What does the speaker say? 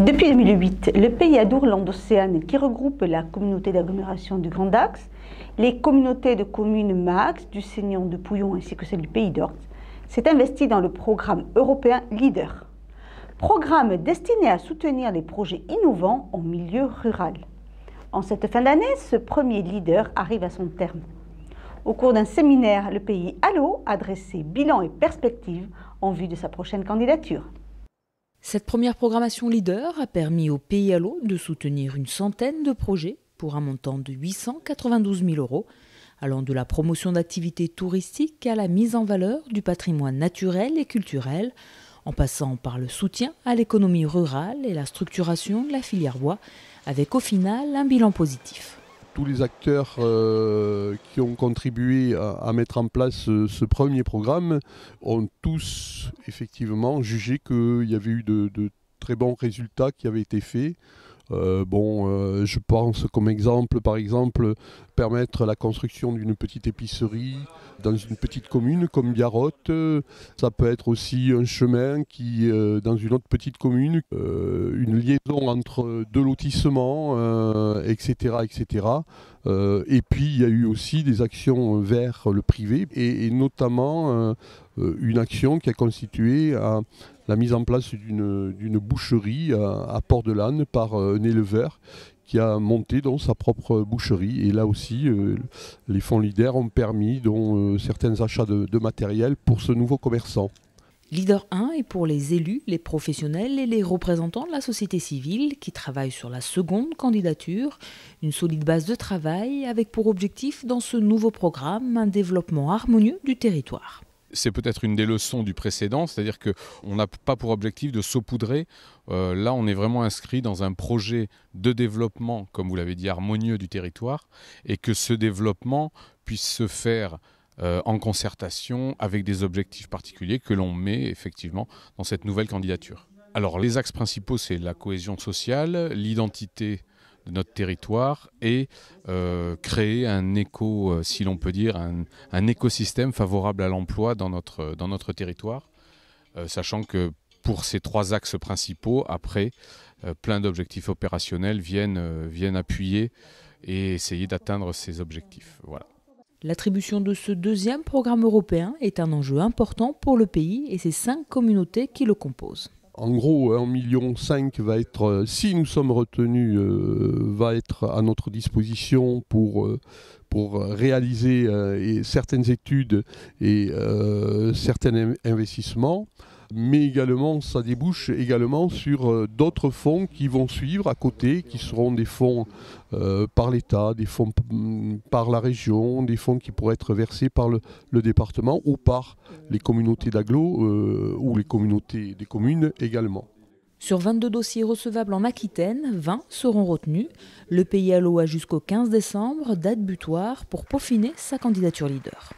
Depuis 2008, le pays Adour-Landes-Océane, qui regroupe la communauté d'agglomération du Grand Dax, les communautés de communes Max, du Seignan de Pouillon ainsi que celle du Pays d'Orthe, s'est investi dans le programme européen LEADER. Programme destiné à soutenir les projets innovants en milieu rural. En cette fin d'année, ce premier LEADER arrive à son terme. Au cours d'un séminaire, le pays Allo a dressé bilan et perspectives en vue de sa prochaine candidature. Cette première programmation LEADER a permis au Pays Allo de soutenir une centaine de projets pour un montant de 892 000 €, allant de la promotion d'activités touristiques à la mise en valeur du patrimoine naturel et culturel, en passant par le soutien à l'économie rurale et la structuration de la filière bois, avec au final un bilan positif. Tous les acteurs qui ont contribué à mettre en place ce premier programme ont tous effectivement jugé qu'il y avait eu de très bons résultats qui avaient été faits. Je pense comme exemple, par exemple, permettre la construction d'une petite épicerie dans une petite commune comme Biarrotte. Ça peut être aussi un chemin qui, dans une autre petite commune, une liaison entre deux lotissements, etc. Et puis il y a eu aussi des actions vers le privé et notamment une action qui a constitué à la mise en place d'une boucherie à Port-de-Lanne par un éleveur qui a monté donc sa propre boucherie. Et là aussi, les fonds LEADER ont permis certains achats de matériel pour ce nouveau commerçant. LEADER 1 est pour les élus, les professionnels et les représentants de la société civile qui travaillent sur la seconde candidature, une solide base de travail avec pour objectif dans ce nouveau programme un développement harmonieux du territoire. C'est peut-être une des leçons du précédent, c'est-à-dire qu'on n'a pas pour objectif de saupoudrer. Là, on est vraiment inscrit dans un projet de développement, comme vous l'avez dit, harmonieux du territoire, et que ce développement puisse se faire en concertation avec des objectifs particuliers que l'on met effectivement dans cette nouvelle candidature. Alors, les axes principaux, c'est la cohésion sociale, l'identité de notre territoire et créer un si l'on peut dire, un écosystème favorable à l'emploi dans notre territoire, sachant que pour ces trois axes principaux, après, plein d'objectifs opérationnels viennent appuyer et essayer d'atteindre ces objectifs. Voilà. L'attribution de ce deuxième programme européen est un enjeu important pour le pays et ses 5 communautés qui le composent. En gros, 1,5 million va être, si nous sommes retenus, va être à notre disposition pour réaliser certaines études et certains investissements. Mais également, ça débouche également sur d'autres fonds qui vont suivre à côté, qui seront des fonds par l'État, des fonds par la région, des fonds qui pourraient être versés par le département ou par les communautés d'agglo ou les communautés des communes également. Sur 22 dossiers recevables en Aquitaine, 20 seront retenus. Le Pays Allo a jusqu'au 15 décembre, date butoir, pour peaufiner sa candidature LEADER.